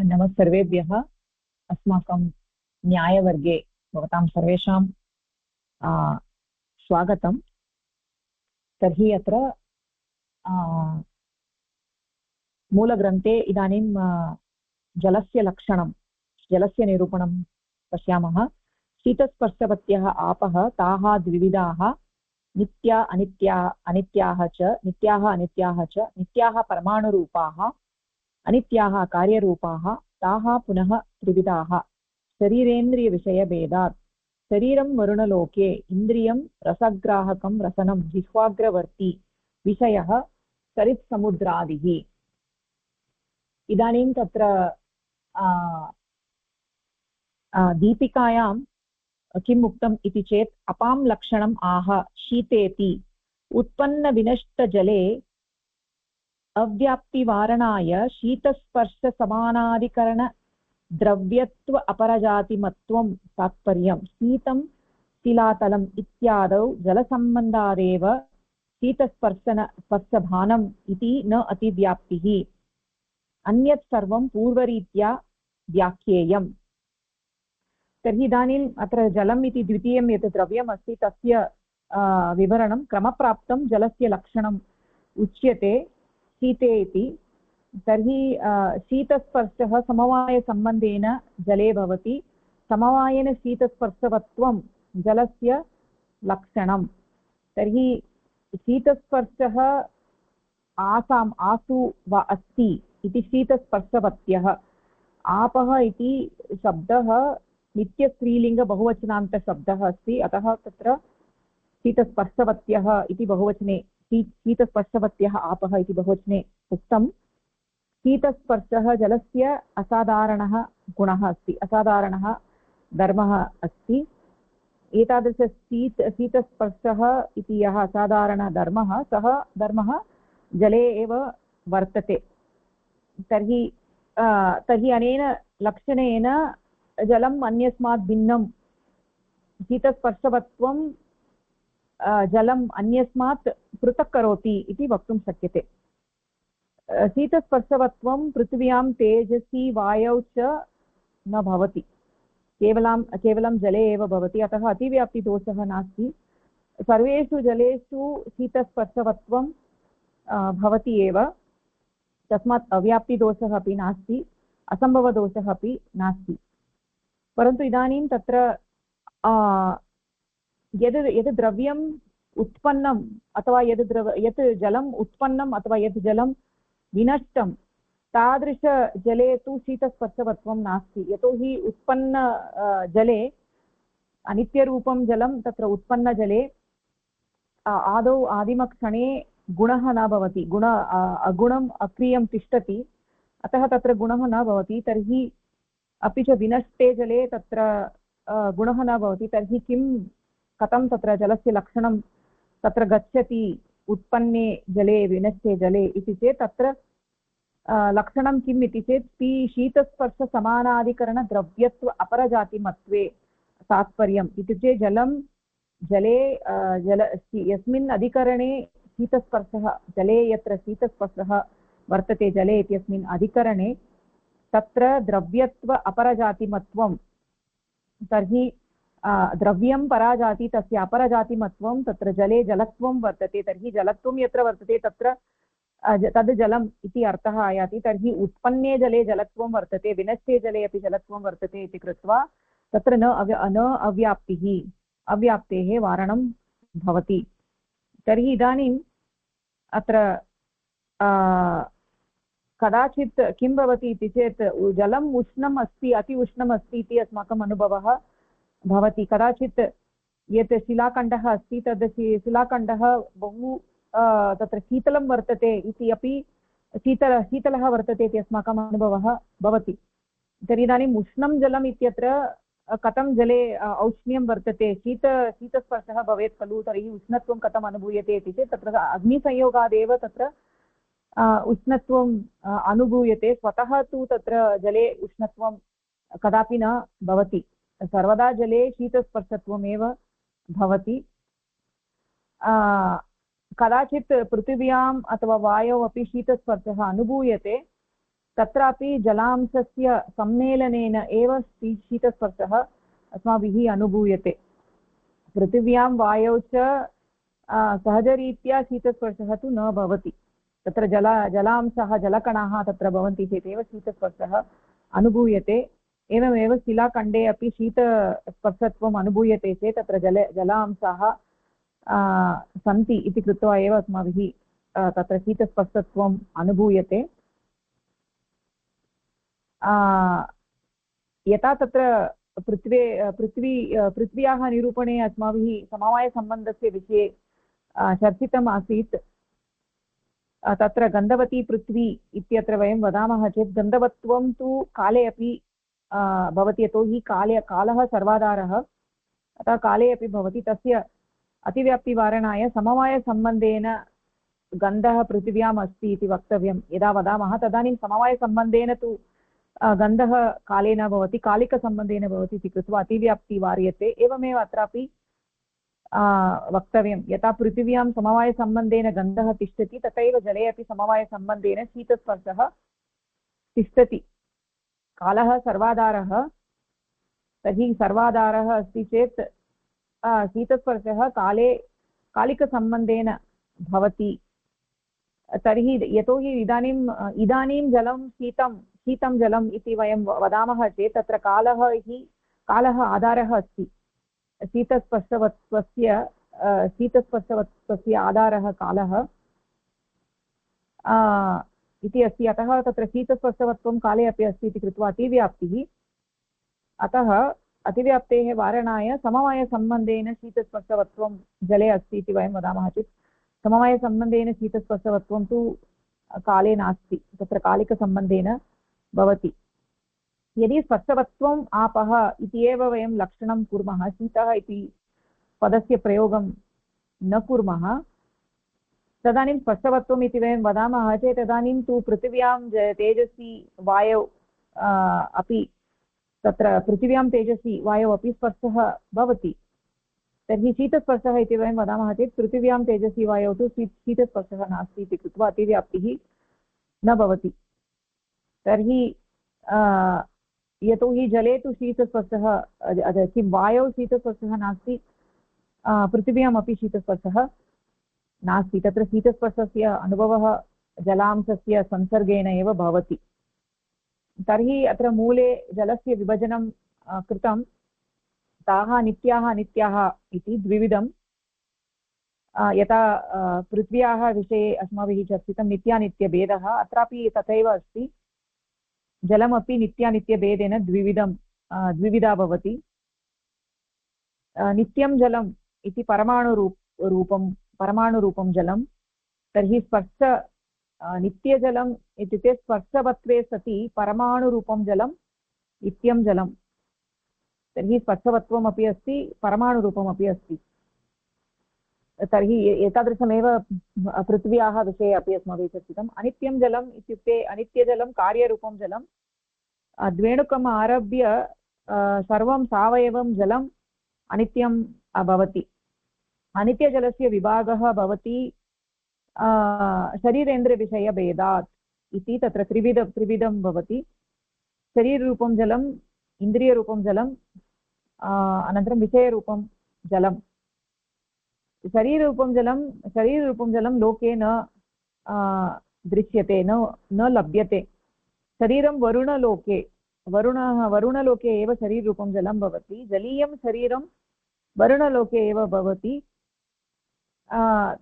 नमः सर्वेभ्यः। अस्माकं न्यायवर्गे भवतां सर्वेषां स्वागतं। तर्हि अत्र मूलग्रन्थे इदानीं जलस्य लक्षणं, जलस्य निरूपणं पश्यामः। शीतस्पर्शवत्यः आपः ताः द्विविधाः, नित्या अनित्याः च, नित्याः अनित्याः च, नित्याः परमाणुरूपाः, अनित्याः कार्यरूपाः, ताः पुनः त्रिविधाः। शरीरेन्द्रियविषयभेदात् शरीरं वरुणलोके, इन्द्रियं रसग्राहकं रसनं जिह्वाग्रवर्ती, विषयः सरित्समुद्रादिः। इदानीं तत्र दीपिकायां किम् उक्तम् इति चेत् अपां लक्षणम् आह शीतेति उत्पन्नविनष्टजले अव्याप्तिवारणाय शीतस्पर्शसमानाधिकरणद्रव्यत्व अपरजातिमत्वं तात्पर्यं। शीतं शिलातलम् इत्यादौ जलसम्बन्धादेव शीतस्पर्शभानम् इति न अतिव्याप्तिः। अन्यत् सर्वं पूर्वरीत्या व्याख्येयम्। तर्हि इदानीम् अत्र जलम् इति द्वितीयं यत् द्रव्यम् अस्ति तस्य विवरणं क्रमप्राप्तं जलस्य लक्षणम् उच्यते शीते इति। तर्हि शीतस्पर्शः समवायसम्बन्धेन जले भवति। समवायेन शीतस्पर्शवत्वं जलस्य लक्षणं। तर्हि शीतस्पर्शः आसु वा अस्ति इति शीतस्पर्शवत्यः। आपः इति शब्दः नित्यस्त्रीलिङ्गबहुवचनान्तशब्दः अस्ति, अतः तत्र शीतस्पर्शवत्यः इति बहुवचने, शीतस्पर्शवत्यः आपः इति बहुवचने उक्तं। शीतस्पर्शः जलस्य असाधारणः गुणः अस्ति, असाधारणः धर्मः अस्ति। शीतस्पर्शः इति यः असाधारणधर्मः, सः धर्मः जले एव वर्तते। तर्हि अनेन लक्षणेन जलम् अन्यस्मात् भिन्नं, शीतस्पर्शवत्वं जलम् अन्यस्मात् पृथक् करोति इति वक्तुं शक्यते। शीतस्पर्शवत्वं पृथिव्यां तेजसि वायौ च न भवति, केवलं जले एव भवति। अतः अतिव्याप्तिदोषः नास्ति। सर्वेषु जलेषु शीतस्पर्शवत्वं भवति एव, तस्मात् अव्याप्तिदोषः अपि नास्ति, असम्भवदोषः अपि नास्ति। परन्तु इदानीं तत्र यद् द्रव्यम् उत्पन्नम् अथवा यत् जलम् उत्पन्नम् अथवा यत् जलं विनष्टं, तादृशजले तु शीतस्पर्शवत्वं नास्ति। यतोहि उत्पन्न जले, अनित्यरूपं जलं तत्र उत्पन्नजले आदौ आदिमक्षणे गुणः न भवति, अगुणम् अक्रियं तिष्ठति, अतः तत्र गुणः न भवति। तर्हि अपि च विनष्टे जले तत्र गुणः न भवति। तर्हि कथं तत्र जलस्य लक्षणं तत्र गच्छति उत्पन्ने जले विनष्टे जले इति चेत् तत्र लक्षणं किम् इति चेत् शीतस्पर्शसमानाधिकरणद्रव्यत्व अपरजातिमत्वे तात्पर्यम्। इत्युक्ते जले यस्मिन् अधिकरणे शीतस्पर्शः, जले यत्र शीतस्पर्शः वर्तते जले इत्यस्मिन् अधिकरणे तत्र द्रव्यत्व अपरजातिमत्वं, तर्हि द्रव्यं पराजाति, तस्य अपरजातिमत्वं तत्र जले जलत्वं वर्तते। तर्हि जलत्वं यत्र वर्तते तत्र तद् जलम् इति अर्थः आयाति। तर्हि उत्पन्ने जले जलत्वं वर्तते, विनष्टे जले अपि जलत्वं वर्तते इति कृत्वा तत्र न अव्याप्तेः वारणं भवति। तर्हि इदानीम् अत्र कदाचित् किं भवति इति चेत् जलम् उष्णम् अस्ति, अति उष्णम् अस्ति इति अस्माकम् अनुभवः भवति। कदाचित् यत् शिलाखण्डः अस्ति तद् शिलाखण्डः बहु तत्र शीतलं वर्तते इति अपि, शीतलः वर्तते इति अस्माकम् अनुभवः भवति। तर्हि इदानीम् उष्णं जलम् इत्यत्र कथं जले औष्ण्यं वर्तते, शीतस्पर्शः भवेत् खलु, तर्हि उष्णत्वं कथम् अनुभूयते इति चेत् तत्र अग्निसंयोगादेव तत्र उष्णत्वम् अनुभूयते। स्वतः तु तत्र जले उष्णत्वं कदापि न भवति, सर्वदा जले शीतस्पर्शत्वमेव भवति। कदाचित् पृथिव्याम् अथवा वायौ अपि शीतस्पर्शः अनुभूयते, तत्रापि जलांशस्य सम्मेलनेन एव शीतस्पर्शः अस्माभिः अनुभूयते। पृथिव्यां वायौ च सहजरीत्या शीतस्पर्शः तु न भवति। तत्र जलांशः जलकणाः तत्र भवन्ति चेदेव शीतस्पर्शः अनुभूयते। एवमेव शिलाखण्डे अपि शीतस्पर्शत्वम् अनुभूयते चेत् तत्र जलांशाः सन्ति इति कृत्वा एव अस्माभिः तत्र शीतस्पर्शत्वम् अनुभूयते। यथा तत्र पृथ्व्याः निरूपणे अस्माभिः समवायसम्बन्धस्य विषये चर्चितम् आसीत्। तत्र गन्धवती पृथ्वी इत्यत्र वयं वदामः चेत् गन्धवत्वं तु काले अपि भवति, यतोहि कालः सर्वाधारः, अतः काले अपि भवति। तस्य अतिव्याप्तिवारणाय समवायसम्बन्धेन गन्धः पृथिव्याम् अस्ति इति वक्तव्यं। यदा वदामः तदानीं समवायसम्बन्धेन तु गन्धः काले न भवति, कालिकसम्बन्धेन भवति इति कृत्वा अतिव्याप्ति वार्यते। एवमेव अत्रापि वक्तव्यं, यथा पृथिव्यां समवायसम्बन्धेन गन्धः तिष्ठति तथैव जले अपि समवायसम्बन्धेन शीतस्पर्शः तिष्ठति। कालः सर्वाधारः, तर्हि सर्वाधारः अस्ति चेत् शीतस्पर्शः कालिकसम्बन्धेन भवति। तर्हि यतोहि इदानीं जलं शीतं जलम् इति वयं वदामः चेत् तत्र कालः आधारः अस्ति। शीतस्पर्शवत्वस्य आधारः कालः इति अस्ति। अतः तत्र शीतस्पर्शवत्वं काले अपि अस्ति इति कृत्वा अतिव्याप्तिः। अतः अतिव्याप्तेः वारणाय समवायसम्बन्धेन शीतस्पर्शवत्वं जले अस्ति इति वयं वदामः चेत् समवायसम्बन्धेन शीतस्पर्शवत्वं तु काले नास्ति, तत्र कालिकसम्बन्धेन भवति। यदि स्पर्शवत्वम् आपः इति एव वयं लक्षणं कुर्मः, शीतः इति पदस्य प्रयोगं न कुर्मः, तदानीं स्पर्शवत्वम् इति वयं वदामः चेत् तदानीं तु पृथिव्यां तेजसी वायौ अपि, तत्र पृथिव्यां तेजसी वायौ अपि स्पर्शः भवति। तर्हि शीतस्पर्शः इति वयं वदामः चेत् पृथिव्यां तेजसी वायौ तु शीतस्पर्शः नास्ति इति कृत्वा अतिव्याप्तिः न भवति। तर्हि यतोहि जले तु शीतस्पर्शः किं वायौ शीतस्पर्शः नास्ति, पृथिव्यामपि शीतस्पर्शः नास्ति। तत्र शीतस्पर्शस्य अनुभवः जलांशस्य संसर्गेण एव भवति। तर्हि अत्र मूले जलस्य विभजनं कृतं। ताः नित्याः अनित्याः इति द्विविधं। यथा पृथ्व्याः विषये अस्माभिः चर्चितं नित्यानित्यभेदः, अत्रापि तथैव अस्ति। जलमपि नित्यानित्यभेदेन द्विविधा भवति। नित्यं जलम् इति परमाणुरूपं जलं। तर्हि नित्यजलम् इत्युक्ते स्पर्शवत्वे सति परमाणुरूपं जलं नित्यं जलं। तर्हि स्पर्शवत्वमपि अस्ति, परमाणुरूपमपि अस्ति। तर्हि एतादृशमेव पृथ्व्याः विषये अपि अस्माभिः चर्चितम्। अनित्यं जलम् इत्युक्ते अनित्यजलं कार्यरूपं जलं। द्वेणुकम् आरभ्य सर्वं सावयवं जलम् अनित्यं भवति। अनित्यजलस्य विभागः भवति शरीरेन्द्रियविषयभेदात् इति। तत्र त्रिविधं भवति। शरीररूपं जलम्, इन्द्रियरूपं जलम्, अनन्तरं विषयरूपं जलं। शरीररूपं जलं लोके न दृश्यते, न लभ्यते। शरीरं वरुणलोके एव शरीररूपं जलं भवति। जलीयं शरीरं वरुणलोके एव भवति।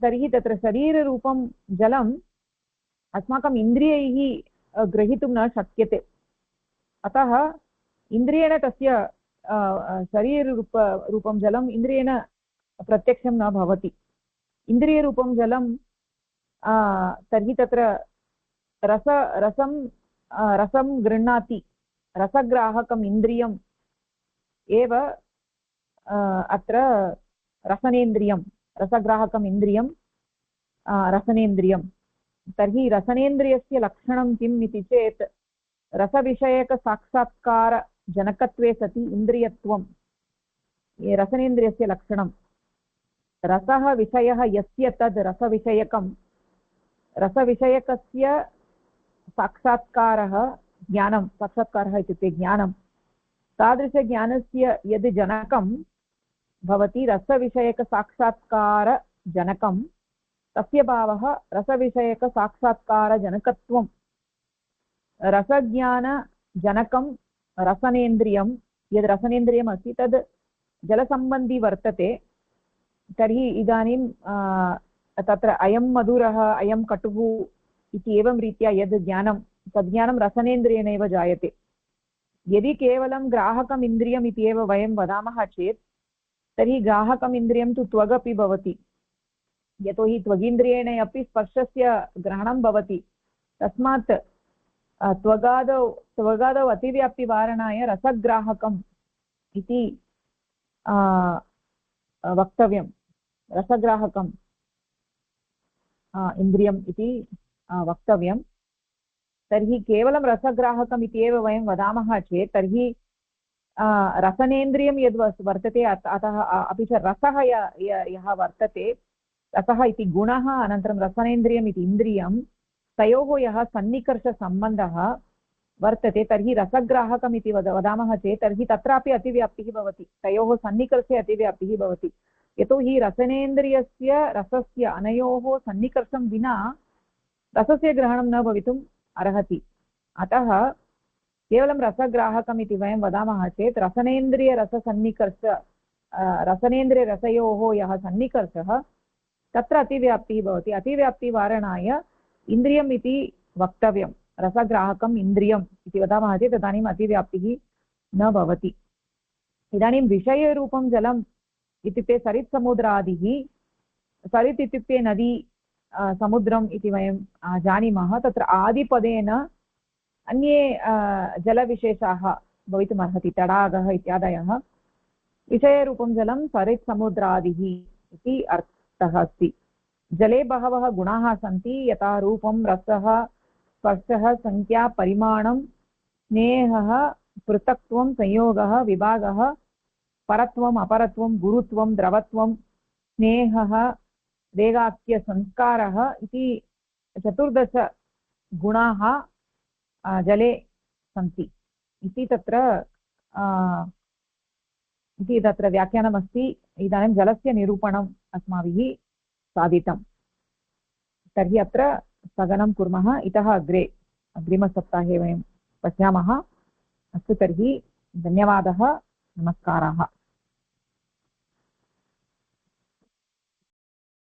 तर्हि तत्र शरीररूपं जलम् अस्माकम् इन्द्रियैः ग्रहीतुं न शक्यते। अतः इन्द्रियेण तस्य शरीररूपं जलम् इन्द्रियेण प्रत्यक्षं न भवति। इन्द्रियरूपं जलं तर्हि तत्र रसं गृह्णाति। रसग्राहकम् इन्द्रियम् एव अत्र रसनेन्द्रियं, रसग्राहकम् इन्द्रियं रसनेन्द्रियं। तर्हि रसनेन्द्रियस्य लक्षणं किम् इति चेत् रसविषयकसाक्षात्कारजनकत्वे सति इन्द्रियत्वं रसनेन्द्रियस्य लक्षणं। रसः विषयः यस्य तद् रसविषयकं, रसविषयकस्य साक्षात्कारः ज्ञानं, साक्षात्कारः इत्युक्ते ज्ञानं, तादृशज्ञानस्य यद् जनकं भवति रसविषयकसाक्षात्कारजनकं, तस्य भावः रसविषयकसाक्षात्कारजनकत्वं। रसज्ञानजनकं रसनेन्द्रियं, यद् रसनेन्द्रियम् अस्ति तद् जलसम्बन्धी वर्तते। तर्हि इदानीं तत्र अयं मधुरः अयं कटुः इति एवं रीत्या यद् ज्ञानं तज्ज्ञानं रसनेन्द्रियेणैव जायते। यदि केवलं ग्राहकम् इन्द्रियम् इति एव वयं वदामः चेत् तर्हि ग्राहकम् इन्द्रियं तु त्वगपि भवति, यतोहि त्वगिन्द्रियेण अपि स्पर्शस्य ग्रहणं भवति। तस्मात् त्वगादौ अतिव्याप्तिवारणाय रसग्राहकम् इति वक्तव्यं। रसग्राहकम् इन्द्रियम् इति वक्तव्यं। तर्हि केवलं रसग्राहकम् इति एव वयं वदामः चेत् तर्हि रसनेन्द्रियं यद् वर्तते अतः अपि च रसः यः वर्तते, रसः इति गुणः, अनन्तरं रसनेन्द्रियम् इति इन्द्रियं, तयोः यः सन्निकर्षसम्बन्धः वर्तते, तर्हि रसग्राहकम् इति वदामः चेत् तर्हि तत्रापि अतिव्याप्तिः भवति, तयोः सन्निकर्षे अतिव्याप्तिः भवति। यतोहि रसनेन्द्रियस्य रसस्य अनयोः सन्निकर्षं विना रसस्य ग्रहणं न भवितुम् अर्हति। अतः केवलं रसग्राहकम् इति वयं वदामः चेत् रसनेन्द्रियरसयोः यः सन्निकर्षः तत्र अतिव्याप्तिः भवति। अतिव्याप्तिवारणाय इन्द्रियम् इति वक्तव्यं। रसग्राहकम् इन्द्रियम् इति वदामः चेत् तदानीम् अतिव्याप्तिः न भवति। इदानीं विषयरूपं जलम् इत्युक्ते सरित् समुद्रादिः। सरित् इत्युक्ते नदी, समुद्रम् इति वयं जानीमः। तत्र आदिपदेन अन्ये जलविशेषाः भवितुमर्हति, तडागः इत्यादयः। विषयरूपं जलं सरित् समुद्रादिः इति अर्थः अस्ति। जले बहवः गुणाः सन्ति, यथा रूपं, रसः, स्पर्शः, संख्या, परिमाणं, स्नेहः, पृथक्त्वं, संयोगः, विभागः, परत्वम्, अपरत्वं, गुरुत्वं, द्रवत्वं, स्नेहः, वेगाख्यसंस्कारः इति 14 गुणाः जले सन्ति इति तत्र व्याख्यानमस्ति। इदानीं जलस्य निरूपणम् अस्माभिः साधितं। तर्हि अत्र स्थगनं कुर्मः। इतः अग्रे अग्रिमसप्ताहे वयं पश्यामः। अस्तु, तर्हि धन्यवादः, नमस्काराः।